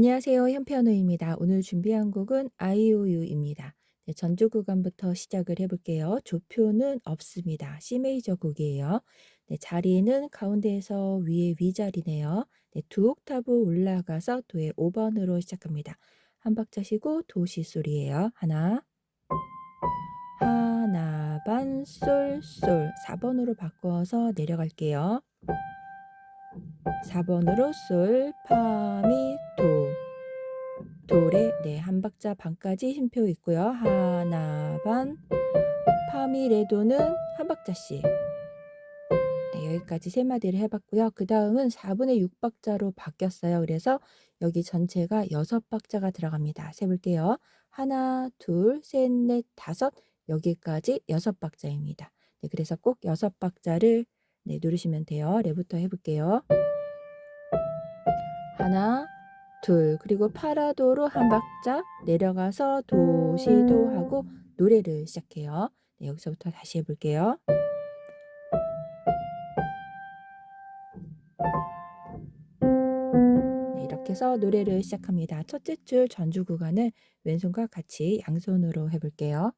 안녕하세요. 현피아노입니다. 오늘 준비한 곡은 아이오유입니다. 네, 전주 구간부터 시작을 해볼게요. 조표는 없습니다. C 메이저 곡이에요. 네, 자리는 가운데에서 위에 위자리네요. 네, 두 옥타브 올라가서 도의 5번으로 시작합니다. 한 박자 쉬고 도시 소리예요. 하나, 하나, 반, 솔, 솔. 4번으로 바꿔서 내려갈게요. 4번으로 솔, 파, 미, 도. 도레 네, 한 박자 반까지 쉼표 있고요. 하나 반 파미레도는 한 박자씩. 네, 여기까지 세 마디를 해봤고요. 그 다음은 4분의 6박자로 바뀌었어요. 그래서 여기 전체가 6박자가 들어갑니다. 세볼게요. 하나, 둘, 셋, 넷, 다섯. 여기까지 6박자입니다. 네, 그래서 꼭 6박자를 네, 누르시면 돼요. 레부터 해볼게요. 하나, 둘, 그리고 파라도로 한 박자 내려가서 도시도 하고 노래를 시작해요. 네, 여기서부터 다시 해볼게요. 네, 이렇게 해서 노래를 시작합니다. 첫째 줄 전주 구간을 왼손과 같이 양손으로 해볼게요.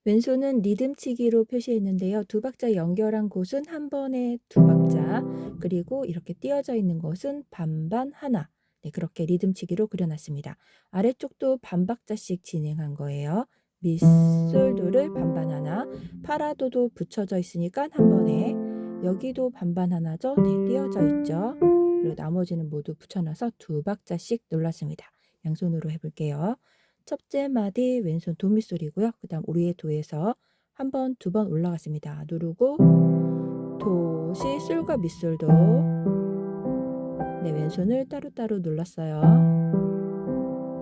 왼손은 리듬치기로 표시했는데요. 두 박자 연결한 곳은 한 번에 두 박자, 그리고 이렇게 띄어져 있는 곳은 반반 하나. 네, 그렇게 리듬치기로 그려놨습니다. 아래쪽도 반박자씩 진행한 거예요. 미솔도를 반반 하나, 파라도도 붙여져 있으니까 한 번에, 여기도 반반 하나죠. 네, 띄어져 있죠. 그리고 나머지는 모두 붙여놔서 두 박자씩 눌렀습니다. 양손으로 해볼게요. 첫째 마디 왼손 도미솔이고요. 그 다음 우리의 도에서 한 번, 두 번 올라갔습니다. 누르고 도시 솔과 미솔도 네, 왼손을 따로따로 눌렀어요.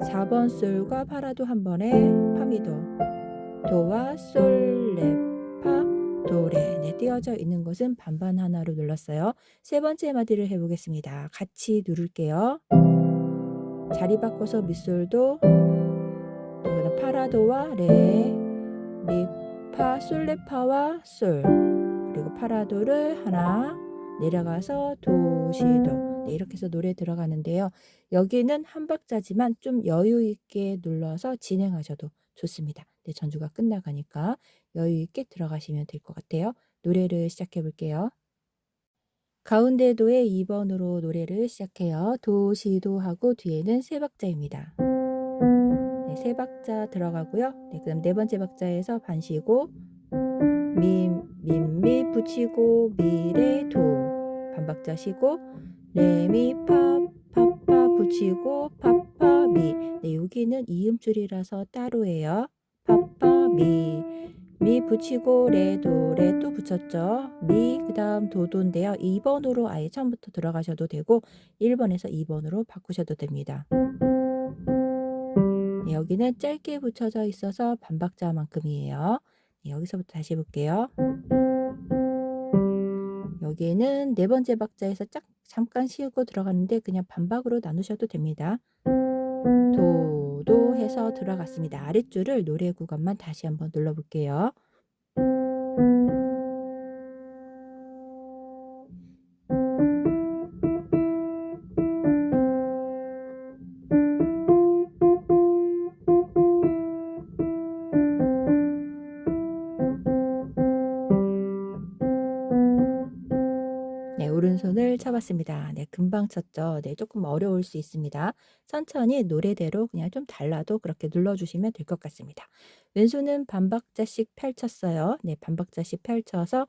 4번 솔과 파라도 한 번에 파미도 도와 솔, 레, 파, 도, 레 네, 띄어져 있는 것은 반반 하나로 눌렀어요. 세 번째 마디를 해보겠습니다. 같이 누를게요. 자리 바꿔서 미솔도 그다음 파라도와 레, 미, 파, 솔레파와 솔, 그리고 파라도를 하나 내려가서 도시도 네, 이렇게 해서 노래 들어가는데요. 여기는 한 박자지만 좀 여유 있게 눌러서 진행하셔도 좋습니다. 네, 전주가 끝나가니까 여유 있게 들어가시면 될 것 같아요. 노래를 시작해 볼게요. 가운데 도의 2번으로 노래를 시작해요. 도시도 하고 뒤에는 세 박자입니다. 네, 세 박자 들어가고요. 네, 그다음 네 번째 박자에서 반 쉬고 미, 미, 미 붙이고 미레 도 반 박자 쉬고 레, 미, 파, 파 붙이고 파파 미. 네, 여기는 이음줄이라서 따로예요. 파파 미. 미 붙이고 레, 도, 레 또 붙였죠. 미, 그 다음 도도인데요. 2번으로 아예 처음부터 들어가셔도 되고 1번에서 2번으로 바꾸셔도 됩니다. 네, 여기는 짧게 붙여져 있어서 반박자만큼이에요. 네, 여기서부터 다시 해볼게요. 여기에는 네 번째 박자에서 잠깐 쉬고 들어가는데 그냥 반박으로 나누셔도 됩니다. 도도 해서 들어갔습니다. 아랫줄을 노래 구간만 다시 한번 눌러볼게요. 네, 오른손을 쳐봤습니다. 네, 금방 쳤죠. 네, 조금 어려울 수 있습니다. 천천히 노래대로 그냥 좀 달라도 그렇게 눌러주시면 될 것 같습니다. 왼손은 반박자씩 펼쳤어요. 네, 반박자씩 펼쳐서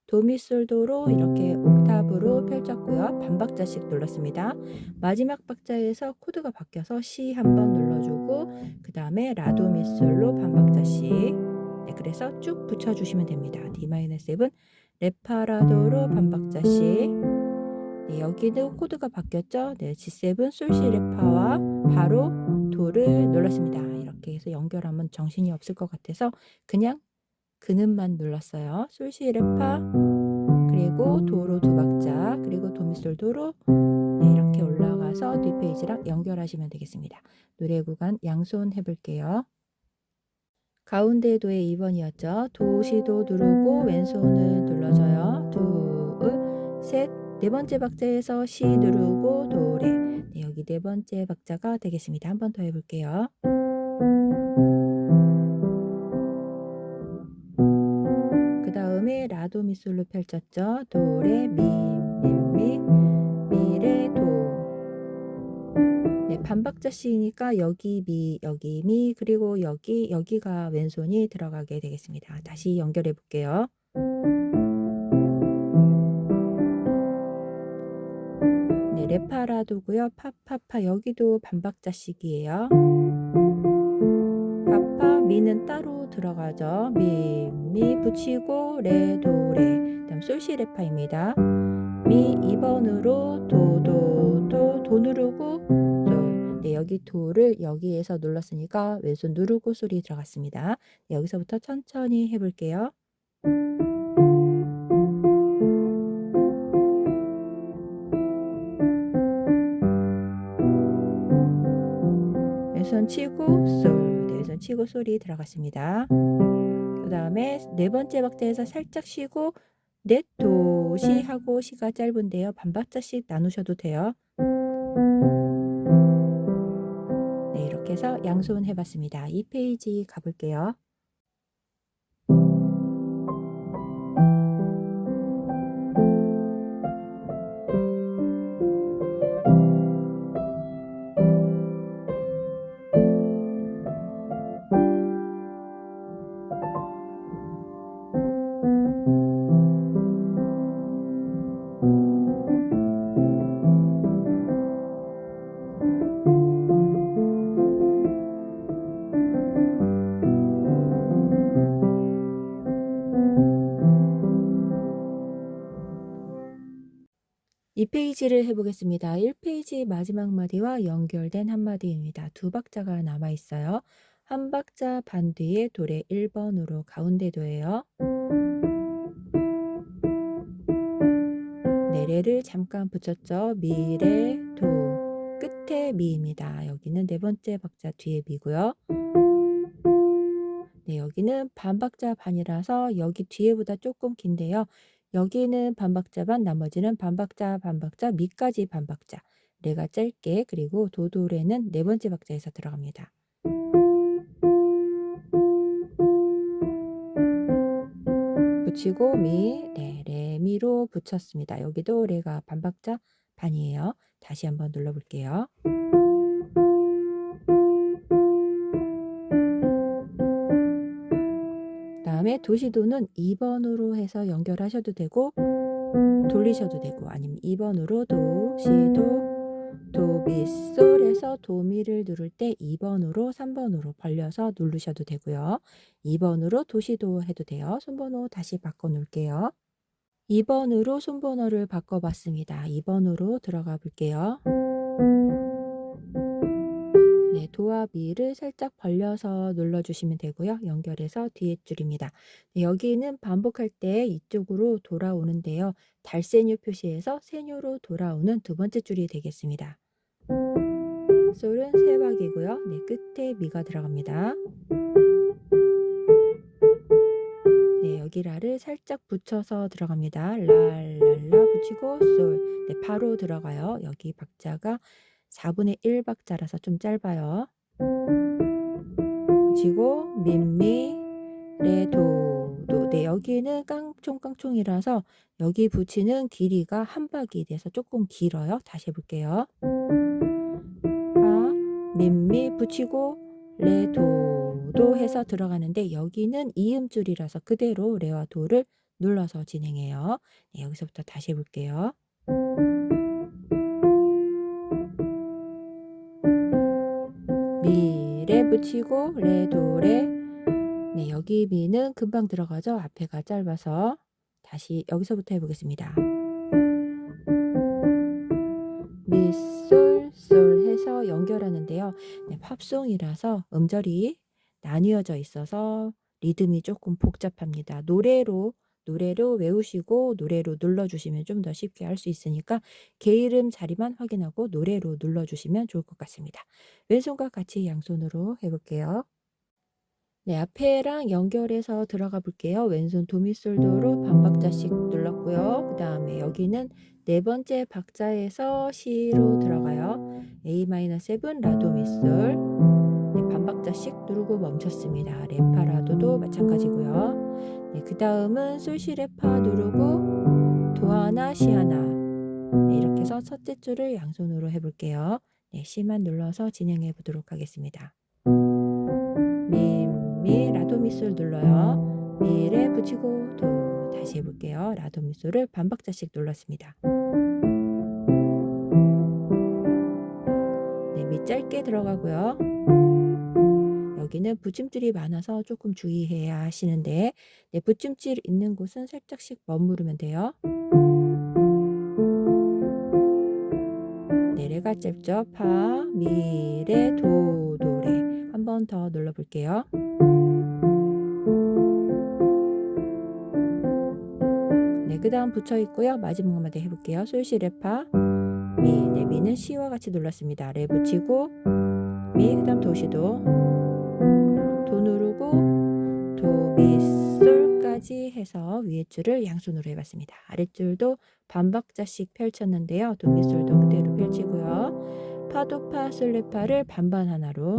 도미솔도로 이렇게 옥타브로 펼쳤고요. 반박자씩 눌렀습니다. 마지막 박자에서 코드가 바뀌어서 C 한번 눌러주고 그 다음에 라도미솔로 반박자씩 네, 그래서 쭉 붙여주시면 됩니다. D-7 레파라도로 반박자씩 네, 여기는 코드가 바뀌었죠. 네, G7 솔시 레파와 바로 도를 눌렀습니다. 이렇게 해서 연결하면 정신이 없을 것 같아서 그냥 그음만 눌렀어요. 솔시 레파 그리고 도로 두 박자 그리고 도미솔 도로 네, 이렇게 올라가서 뒷페이지랑 연결하시면 되겠습니다. 노래 구간 양손 해볼게요. 가운데 도의 2번이었죠. 도시도 누르고 왼손을 눌러줘요. 둘, 셋. 네 번째 박자에서 시 누르고 도레. 네, 여기 여기 네 번째 박자가 되겠습니다. 한 번 더 해볼게요. 그 다음에 라도 미솔로 펼쳤죠. 도레 미, 미, 미레 도. 네, 반박자씩이니까 여기 미, 여기 미, 그리고 여기가 왼손이 들어가게 되겠습니다. 다시 연결해 볼게요. 네, 레파라도고요. 파파파 여기도 반박자씩이에요. 파파 미는 따로 들어가죠. 미 붙이고 레 도 레. 그다음 솔시 레파입니다. 미 2번으로 도 누르고 솔. 네, 여기 도를 여기에서 눌렀으니까 왼손 누르고 소리 들어갔습니다. 네, 여기서부터 천천히 해볼게요. 왼손 치고 솔. 네, 왼손 치고 소리 들어갔습니다. 그 다음에 네 번째 박자에서 살짝 쉬고 넷 도 시 하고 시가 짧은데요. 반박자씩 나누셔도 돼요. 네, 이렇게 해서 양손 해봤습니다. 2페이지 가볼게요. 이 페이지를 해보겠습니다. 1페이지 마지막 마디와 연결된 한마디입니다. 두 박자가 남아 있어요. 한 박자 반 뒤에 도레 1번으로 가운데도예요. 네, 레를 잠깐 붙였죠. 미, 레, 도. 끝에 미입니다. 여기는 네 번째 박자 뒤에 미고요. 네, 여기는 반박자 반이라서 여기 뒤에보다 조금 긴데요. 여기는 반박자 반, 나머지는 반박자, 미까지 반박자. 레가 짧게, 그리고 도도레는 네 번째 박자에서 들어갑니다. 붙이고 미, 네, 레, 미로 붙였습니다. 여기도 레가 반박자 반이에요. 다시 한번 눌러볼게요. 다음에 도시도는 2번으로 해서 연결하셔도 되고 돌리셔도 되고 아니면 2번으로 도, 미, 솔에서 도미를 누를 때 2번으로 3번으로 벌려서 누르셔도 되고요. 2번으로 도시도 해도 돼요. 손번호 다시 바꿔 놓을게요. 2번으로 손번호를 바꿔봤습니다. 2번으로 들어가 볼게요. 네, 도와 미를 살짝 벌려서 눌러주시면 되고요. 연결해서 뒤에 줄입니다. 네, 여기는 반복할 때 이쪽으로 돌아오는데요. 달세뇨 표시에서 세뇨로 돌아오는 두 번째 줄이 되겠습니다. 솔은 세 박이고요. 네, 끝에 미가 들어갑니다. 네, 여기 라를 살짝 붙여서 들어갑니다. 랄랄라 붙이고 솔. 네, 바로 들어가요. 여기 박자가 4분의 1 박자라서 좀 짧아요. 붙이고 민미 레 도. 네, 여기는 깡총이라서 여기 붙이는 길이가 한 박이 돼서 조금 길어요. 다시 해볼게요. 민미 붙이고 레 도 해서 들어가는데 여기는 이음줄이라서 그대로 레와 도를 눌러서 진행해요. 네, 여기서부터 다시 해볼게요. 미, 레 붙이고 레, 도, 레. 네, 여기 미는 금방 들어가죠. 앞에가 짧아서. 다시 여기서부터 해보겠습니다. 미, 솔 해서 연결하는데요. 네, 팝송이라서 음절이 나뉘어져 있어서 리듬이 조금 복잡합니다. 노래로 외우시고 노래로 눌러주시면 좀 더 쉽게 할 수 있으니까 게이름 자리만 확인하고 노래로 눌러주시면 좋을 것 같습니다. 왼손과 같이 양손으로 해볼게요. 네, 앞에랑 연결해서 들어가 볼게요. 왼손 도미솔도로 반박자씩 눌렀고요. 그 다음에 여기는 네 번째 박자에서 시로 들어가요. A-7 라도 미솔. 네, 반박자씩 누르고 멈췄습니다. 레파라도도 마찬가지고요. 네, 그 다음은 솔시레파 누르고 도하나 시하나. 네, 이렇게 해서 첫째 줄을 양손으로 해볼게요. 네, C만 눌러서 진행해 보도록 하겠습니다. 미, 라도 미솔 눌러요. 미를 붙이고 도. 다시 해볼게요. 라도 미솔을 반박자씩 눌렀습니다. 네, 미 짧게 들어가고요. 여기는 붙임줄이 많아서 조금 주의해야 하시는데, 네, 붙임줄 있는 곳은 살짝씩 머무르면 돼요. 네, 레가 짧죠? 파, 미, 레, 도, 도, 레. 한 번 더 눌러볼게요. 네, 그 다음 붙여 있고요. 마지막 마디 해볼게요. 솔, 시, 레, 파, 미. 네, 미는 시와 같이 눌렀습니다. 레 붙이고, 미, 그 다음 도시도. 도 누르고, 도, 미, 솔까지 해서 위에 줄을 양손으로 해봤습니다. 아랫줄도 반박자씩 펼쳤는데요. 도, 미, 솔도 그대로 펼치고요. 파도, 파, 솔, 레, 파를 반반 하나로.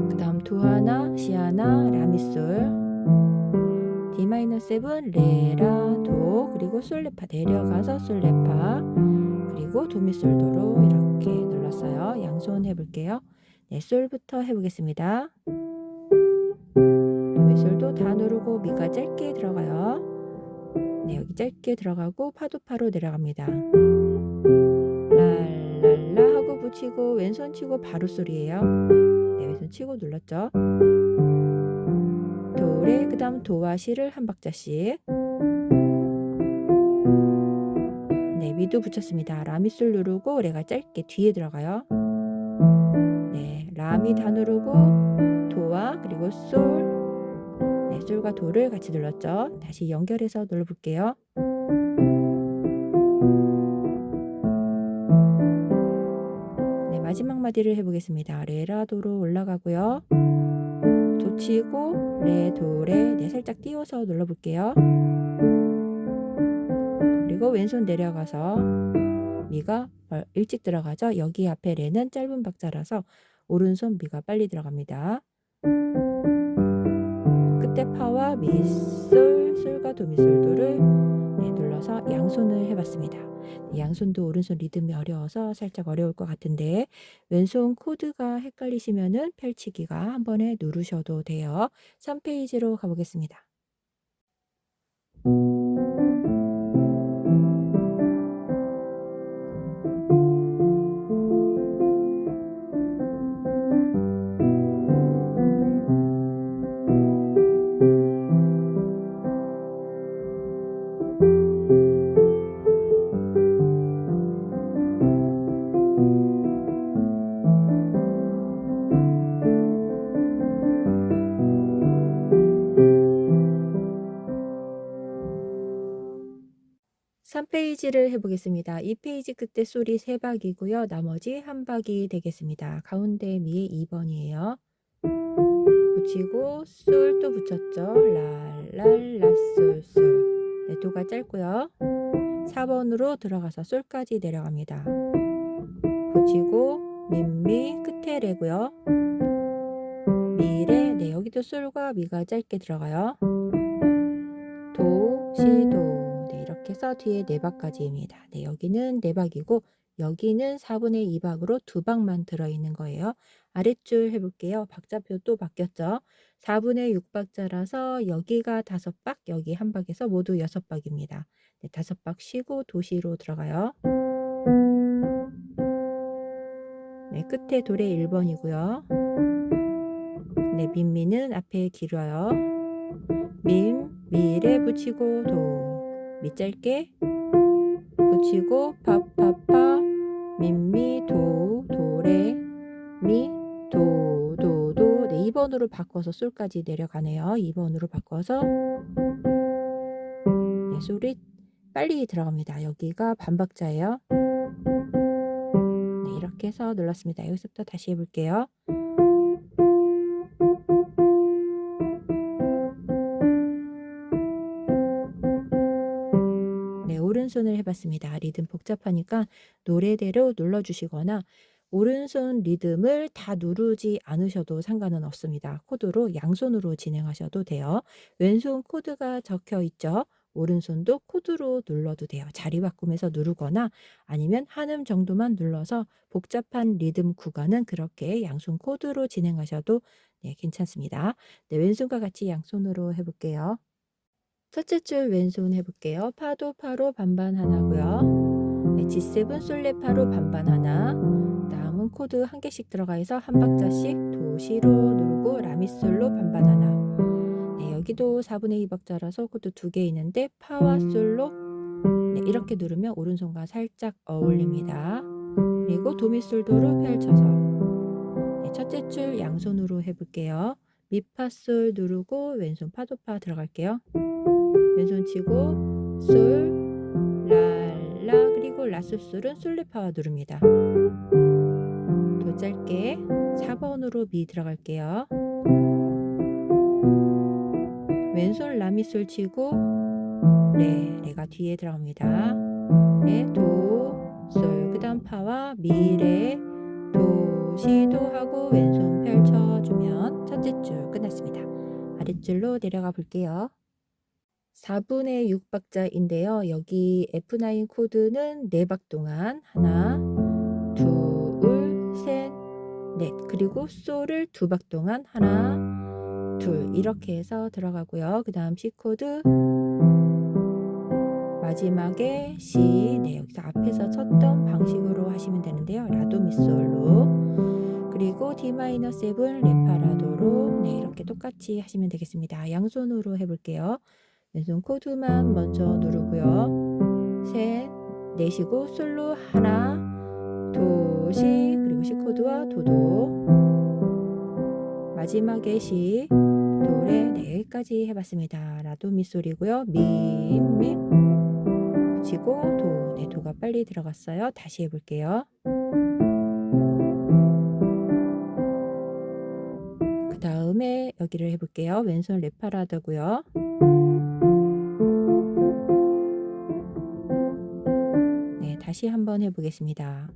그 다음 도 하나, 시 하나, 라, 미, 솔. D-7 레, 라, 도, 그리고 솔레파 내려가서 솔레파, 그리고 도미솔도로 이렇게 눌렀어요. 양손 해볼게요. 네, 솔부터 해보겠습니다. 도미솔도 다 누르고 미가 짧게 들어가요. 네, 여기 짧게 들어가고 파도파로 내려갑니다. 랄랄라 하고 붙이고 왼손 치고 바로 솔이에요. 네, 왼손 치고 눌렀죠. 도레, 그 다음 도와 시를 한 박자씩. 네, 미도 붙였습니다. 라미솔 누르고 레가 짧게 뒤에 들어가요. 네, 라미 다 누르고 도와 그리고 솔. 네, 솔과 도를 같이 눌렀죠. 다시 연결해서 눌러볼게요. 네, 마지막 마디를 해보겠습니다. 레, 라, 도로 올라가고요. 도 치고 레, 도, 레. 네, 살짝 띄워서 눌러볼게요. 그리고 왼손 내려가서 미가 일찍 들어가죠. 여기 앞에 레는 짧은 박자라서 오른손 미가 빨리 들어갑니다. 끝에 파와 미, 솔, 솔과 도, 미, 솔, 도를 네, 눌러서 양손을 해봤습니다. 네, 양손도 오른손 리듬이 어려워서 살짝 어려울 것 같은데 왼손 코드가 헷갈리시면은 펼치기가 한 번에 누르셔도 돼요. 3페이지로 가보겠습니다. 3페이지를 해보겠습니다. 2페이지 끝에 솔이 3박이고요. 나머지 1박이 되겠습니다. 가운데 미에 2번이에요. 붙이고 솔 또 붙였죠. 랄랄라 솔 솔. 네, 도가 짧고요. 4번으로 들어가서 솔까지 내려갑니다. 붙이고 민미 끝에 레고요. 미레. 네, 여기도 솔과 미가 짧게 들어가요. 도, 시, 도. 네, 이렇게 해서 뒤에 4박까지입니다. 네, 여기는 4박이고 여기는 4분의 2박으로 2박만 들어있는 거예요. 아랫줄 해볼게요. 박자표 또 바뀌었죠. 4분의 6박자라서 여기가 5박, 여기 1박에서 모두 6박입니다. 네, 5박 쉬고 도시로 들어가요. 네, 끝에 도레 1번이고요. 네, 민미는 앞에 길어요. 민, 미레 붙이고 도. 미 짧게 붙이고 파파파 민미 도, 도레 미, 도, 도, 도. 네, 2번으로 바꿔서 솔까지 내려가네요. 2번으로 바꿔서 네, 솔이 빨리 들어갑니다. 여기가 반박자예요. 네, 이렇게 해서 눌렀습니다. 여기서부터 다시 해볼게요. 오른손을 해봤습니다. 리듬 복잡하니까 노래대로 눌러주시거나 오른손 리듬을 다 누르지 않으셔도 상관은 없습니다. 코드로 양손으로 진행하셔도 돼요. 왼손 코드가 적혀 있죠. 오른손도 코드로 눌러도 돼요. 자리 바꾸면서 누르거나 아니면 한음 정도만 눌러서 복잡한 리듬 구간은 그렇게 양손 코드로 진행하셔도 괜찮습니다. 네, 왼손과 같이 양손으로 해볼게요. 첫째 줄 왼손 해볼게요. 파도 파로 반반 하나고요. 네, G7 솔레파로 반반 하나. 다음은 코드 한 개씩 들어가 있어 한 박자씩 도시로 누르고 라미솔로 반반 하나. 네, 여기도 4분의 2 박자라서 코드 2개 있는데 파와 솔로 이렇게 누르면 오른손과 살짝 어울립니다. 그리고 도미솔도로 펼쳐서 첫째 줄 양손으로 해볼게요. 미파솔 누르고 왼손 파도파 들어갈게요. 왼손 치고 솔, 랄라 그리고 라솔솔은 솔레파와 누릅니다. 더 짧게 4번으로 미 들어갈게요. 왼손 라미솔 치고 레가 뒤에 들어갑니다. 레, 도, 솔 그 다음 파와 미, 레, 도, 시, 도 하고 왼손 펼쳐주면 첫째 줄 끝났습니다. 아랫줄로 내려가 볼게요. 4분의 6 박자인데요. 여기 F9 코드는 4박 동안 하나, 둘, 셋, 넷 그리고 솔을 2박 동안 하나, 둘 이렇게 해서 들어가고요. 그 다음 C 코드 마지막에 C 여기서 앞에서 쳤던 방식으로 하시면 되는데요. 라도 미솔로 그리고 D-7 레파라도로 이렇게 똑같이 하시면 되겠습니다. 양손으로 해볼게요. 왼손 코드만 먼저 누르고요. 셋, 넷이고 솔로 하나, 도시 그리고 C 코드와 도도 마지막에 시, 도레 여기까지 해봤습니다. 라도 미솔이고요. 미, 미 붙이고 도, 도가 빨리 들어갔어요. 다시 해볼게요. 그 다음에 여기를 해볼게요. 왼손 레파라더고요. 다시 한번 해보겠습니다.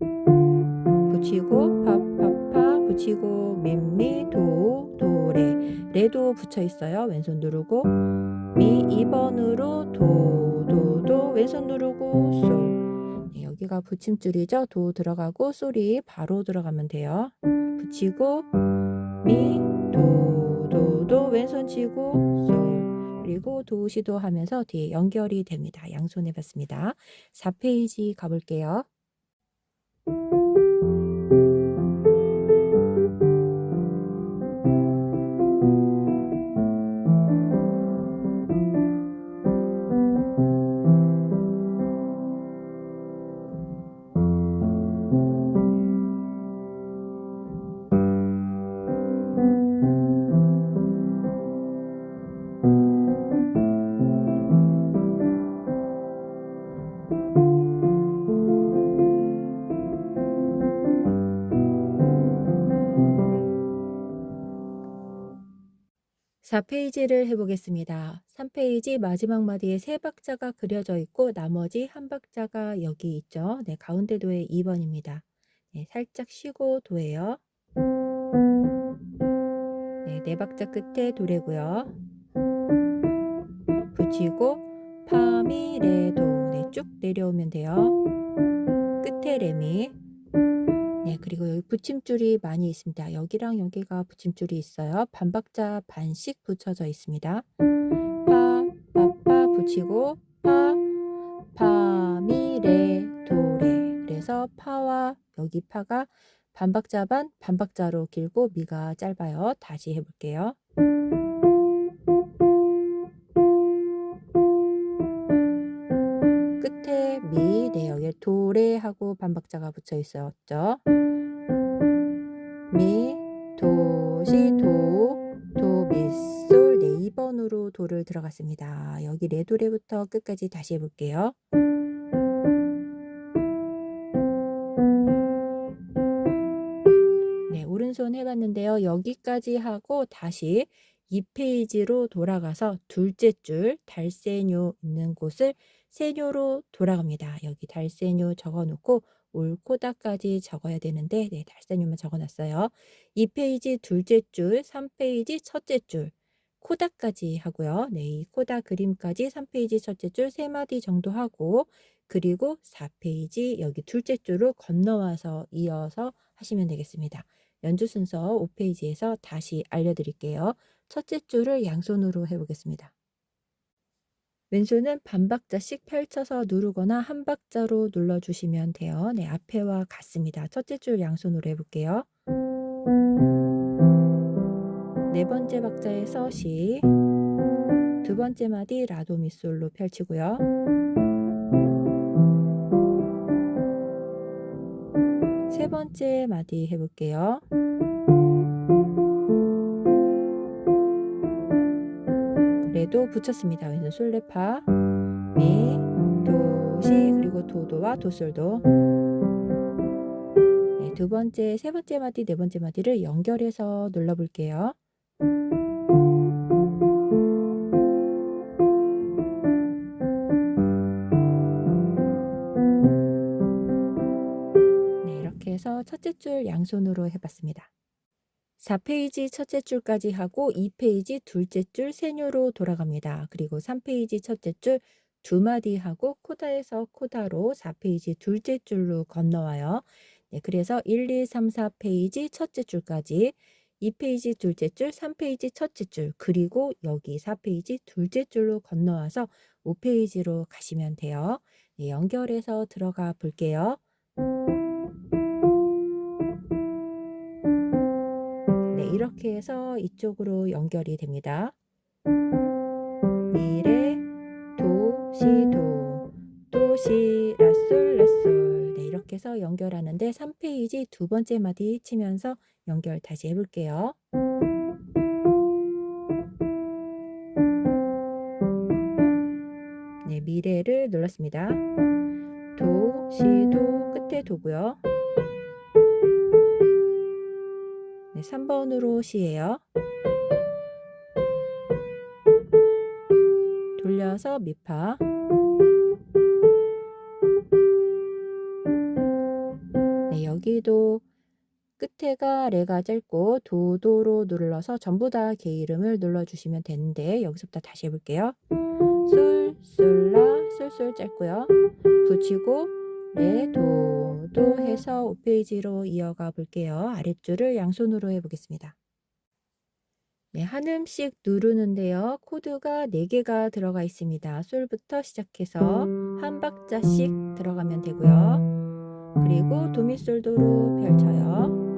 붙이고 파파파 붙이고 미미 도 레도 붙여 있어요. 왼손 누르고 미 2번으로 도 왼손 누르고 솔 여기가 붙임줄이죠. 도 들어가고 솔이 바로 들어가면 돼요. 붙이고 미 도 왼손 치고 솔 그리고 도시도 하면서 뒤에 연결이 됩니다. 양손 해봤습니다. 4페이지 가볼게요. (4페이지를) 해보겠습니다. 3페이지 마지막 마디에 3박자가 그려져 있고 나머지 한 박자가 여기 있죠. 가운데 도의 2번입니다. 살짝 쉬고 도예요. 4박자 끝에 도래고요. 붙이고 파, 미, 레, 도 쭉 내려오면 돼요. 끝에 레미 그리고 여기 붙임줄이 많이 있습니다. 여기랑 여기가 붙임줄이 있어요. 반박자 반씩 붙여져 있습니다. 파, 파 붙이고 파, 미, 레, 도, 레. 그래서 파와 여기 파가 반박자 반박자로 길고 미가 짧아요. 다시 해볼게요. 끝에 미, 여기에 도, 레 하고 반박자가 붙여 있었죠. 미, 도, 시, 도, 미, 솔 2번으로 도를 들어갔습니다. 여기 레도레부터 끝까지 다시 해볼게요. 오른손 해봤는데요. 여기까지 하고 다시 2페이지로 돌아가서 둘째 줄 달세뇨 있는 곳을 세뇨로 돌아갑니다. 여기 달세뇨 적어 놓고 올 코다까지 적어야 되는데 달세뇨만 적어 놨어요. 2페이지 둘째 줄, 3페이지 첫째 줄 코다까지 하고요. 이 코다 그림까지 3페이지 첫째 줄 3마디 정도 하고 그리고 4페이지 여기 둘째 줄로 건너와서 이어서 하시면 되겠습니다. 연주 순서 5페이지에서 다시 알려드릴게요. 첫째 줄을 양손으로 해보겠습니다. 왼손은 반박자씩 펼쳐서 누르거나 한 박자로 눌러주시면 돼요. 앞에와 같습니다. 첫째 줄 양손으로 해볼게요. 네 번째 박자에서 시, 두 번째 마디 라도미솔로 펼치고요. 세 번째 마디 해볼게요. 레도 붙였습니다. 왼손 솔레파, 미, 도, 시, 그리고 도도와 도솔도. 두 번째, 세 번째 마디, 네 번째 마디를 연결해서 눌러볼게요. 이렇게 해서 첫째 줄 양손으로 해봤습니다. 4페이지 첫째 줄까지 하고 2페이지 둘째 줄 세뇨로 돌아갑니다. 그리고 3페이지 첫째 줄 두 마디 하고 코다에서 코다로 4페이지 둘째 줄로 건너와요. 그래서 1, 2, 3, 4페이지 첫째 줄까지 2페이지 둘째 줄, 3페이지 첫째 줄, 그리고 여기 4페이지 둘째 줄로 건너와서 5페이지로 가시면 돼요. 연결해서 들어가 볼게요. 이렇게 해서 이쪽으로 연결이 됩니다. 미레, 도, 시, 도, 도, 시, 라, 솔, 라, 솔. 이렇게 해서 연결하는데 3페이지 두 번째 마디 치면서 연결 다시 해볼게요. 미레를 눌렀습니다. 도, 시, 도, 끝에 도고요. 3번으로 시예요. 돌려서 미파. 여기도 끝에가 레가 짧고 도도로 눌러서 전부 다 개 이름을 눌러주시면 되는데 여기서부터 다시 해볼게요. 솔, 솔라, 솔솔 짧고요. 붙이고 레, 도, 도 해서 5페이지로 이어가 볼게요. 아랫줄을 양손으로 해보겠습니다. 한 음씩 누르는데요. 코드가 4개가 들어가 있습니다. 솔부터 시작해서 한 박자씩 들어가면 되고요. 그리고 도미솔도로 펼쳐요.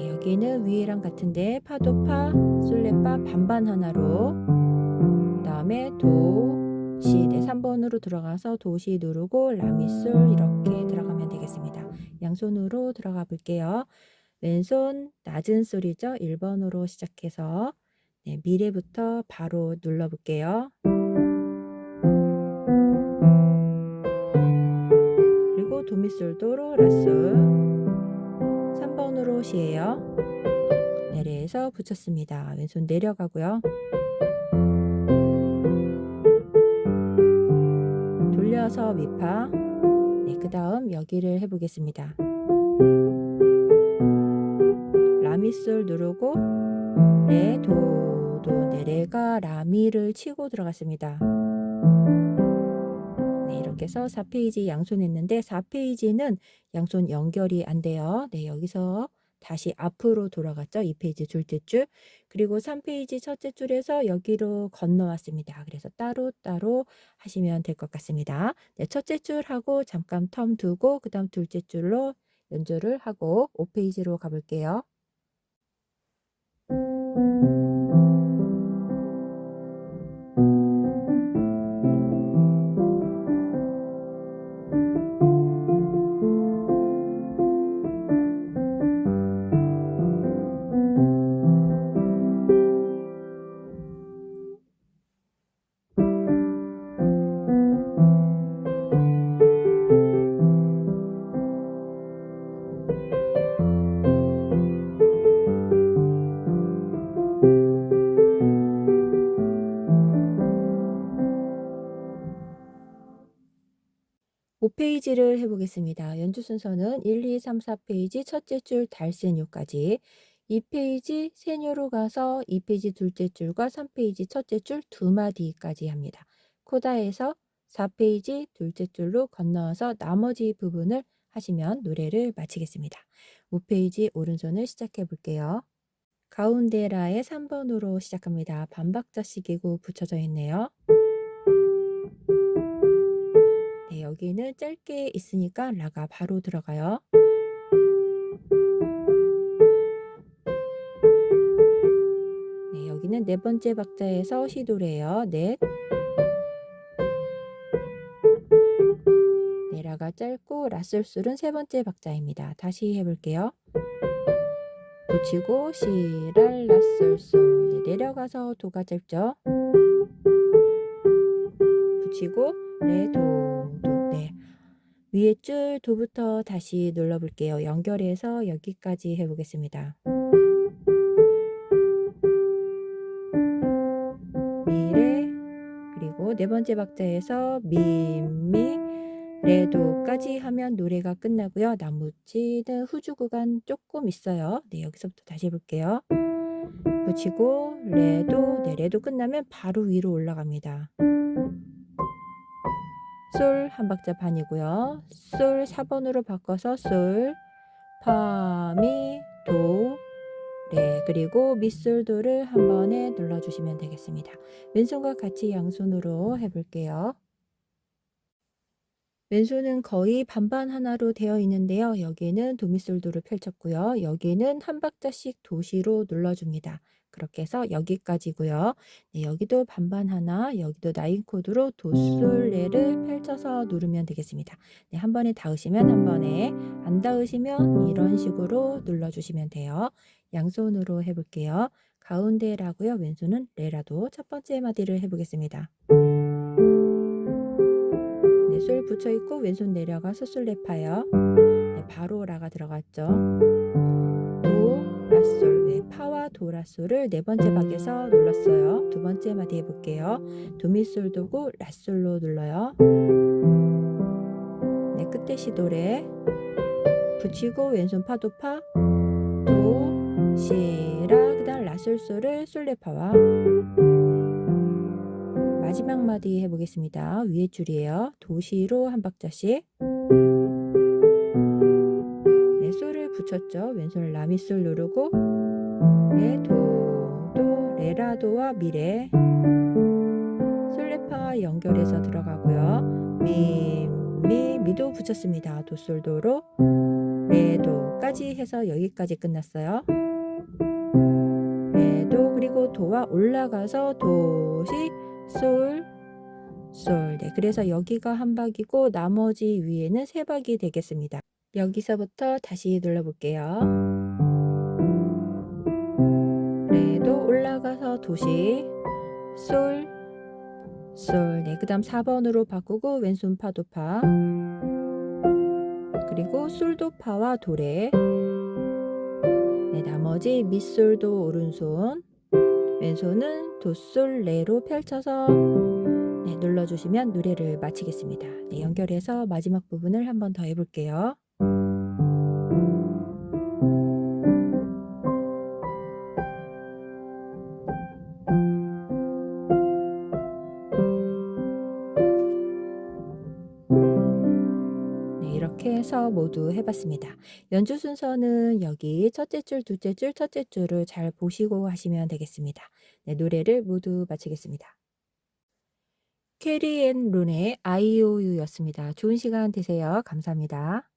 여기는 위에랑 같은데 파도파, 솔레파 반반 하나로 그 다음에 도, 시 3번으로 들어가서 도시 누르고 라미솔 이렇게 들어가면 되겠습니다. 양손으로 들어가 볼게요. 왼손 낮은 소리죠. 1번으로 시작해서 미래부터 바로 눌러볼게요. 그리고 도미솔도로 라솔 3번으로 시예요. 내려서 붙였습니다. 왼손 내려가고요. 돌려서 미파. 그 다음 여기를 해보겠습니다. 라미솔 누르고 레, 도, 도, 레가 라미를 치고 들어갔습니다. 이렇게 해서 4페이지 양손 했는데 4페이지는 양손 연결이 안 돼요. 여기서 다시 앞으로 돌아갔죠. 2페이지 둘째 줄. 그리고 3페이지 첫째 줄에서 여기로 건너왔습니다. 그래서 따로따로 하시면 될 것 같습니다. 첫째 줄하고 잠깐 텀 두고 그 다음 둘째 줄로 연주를 하고 5페이지로 가볼게요. 5페이지를 해보겠습니다. 연주 순서는 1, 2, 3, 4페이지 첫째 줄 달세뇨까지, 2페이지 세뇨로 가서 2페이지 둘째 줄과 3페이지 첫째 줄 두 마디까지 합니다. 코다에서 4페이지 둘째 줄로 건너서 나머지 부분을 하시면 노래를 마치겠습니다. 5페이지 오른손을 시작해 볼게요. 가운데 라의 3번으로 시작합니다. 반박자식이고 붙여져 있네요. 네, 여기는 짧게 있으니까 라가 바로 들어가요. 네, 여기는 네 번째 박자에서 시도래요. 넷. 네, 라가 짧고 라솔솔은 세 번째 박자입니다. 다시 해볼게요. 붙이고 시랄 라솔솔. 네, 내려가서 도가 짧죠. 붙이고 레, 도, 도. 네. 위에 줄 도부터 다시 눌러볼게요. 연결해서 여기까지 해보겠습니다. 미레, 그리고 네 번째 박자에서 미, 미, 레도까지 하면 노래가 끝나고요. 나머지는 후주 구간 조금 있어요. 네, 여기서부터 다시 해볼게요. 붙이고 레도, 네, 레도 끝나면 바로 위로 올라갑니다. 솔 한 박자 반이고요. 솔 4번으로 바꿔서 솔, 파, 미, 도, 레, 그리고 미솔도를 한 번에 눌러주시면 되겠습니다. 왼손과 같이 양손으로 해볼게요. 왼손은 거의 반반 하나로 되어 있는데요. 여기는 도미솔도를 펼쳤고요. 여기는 한 박자씩 도시로 눌러줍니다. 그렇게 해서 여기까지고요. 네, 여기도 반반 하나, 여기도 나인 코드로 도솔레를 펼쳐서 누르면 되겠습니다. 네, 한 번에 닿으시면 한 번에, 안 닿으시면 이런 식으로 눌러주시면 돼요. 양손으로 해볼게요. 가운데 라고요. 왼손은 레라도 첫 번째 마디를 해보겠습니다. 네, 솔 붙여있고 왼손 내려가서 솔레파요. 네, 바로 라가 들어갔죠. 도, 라솔. 네, 파와 도, 라솔을 네 번째 박에서 눌렀어요. 두 번째 마디 해볼게요. 도미솔 도고 라솔로 눌러요. 네, 끝에 시도래. 붙이고 왼손 파도 파, 도, 시, 라, 그 다음 라솔솔을 솔레파와 마지막 마디 해보겠습니다. 위에 줄이에요. 도시로 한 박자씩. 네, 솔을 붙였죠. 왼손 라미솔 누르고 레, 도, 도, 레라도와 미레, 솔레파 연결해서 들어가고요. 미, 미, 미도 붙였습니다. 도솔도로 레도까지 해서 여기까지 끝났어요. 레도, 그리고 도와 올라가서 도시, 솔, 솔. 네, 그래서 여기가 한 박이고 나머지 위에는 세 박이 되겠습니다. 여기서부터 다시 눌러볼게요. 레도 올라가서 도시, 솔, 솔. 네, 그 다음 4번으로 바꾸고 왼손 파도파, 그리고 솔도파와 도레. 네, 나머지 미솔도 오른손, 왼손은 도솔 레로 펼쳐서 네, 눌러주시면 노래를 마치겠습니다. 네, 연결해서 마지막 부분을 한 번 더 해볼게요. 네, 이렇게 해서 모두 해봤습니다. 연주 순서는 여기 첫째 줄, 둘째 줄, 첫째 줄을 잘 보시고 하시면 되겠습니다. 네, 노래를 모두 마치겠습니다. 캐리 앤 론의 IOU였습니다. 좋은 시간 되세요. 감사합니다.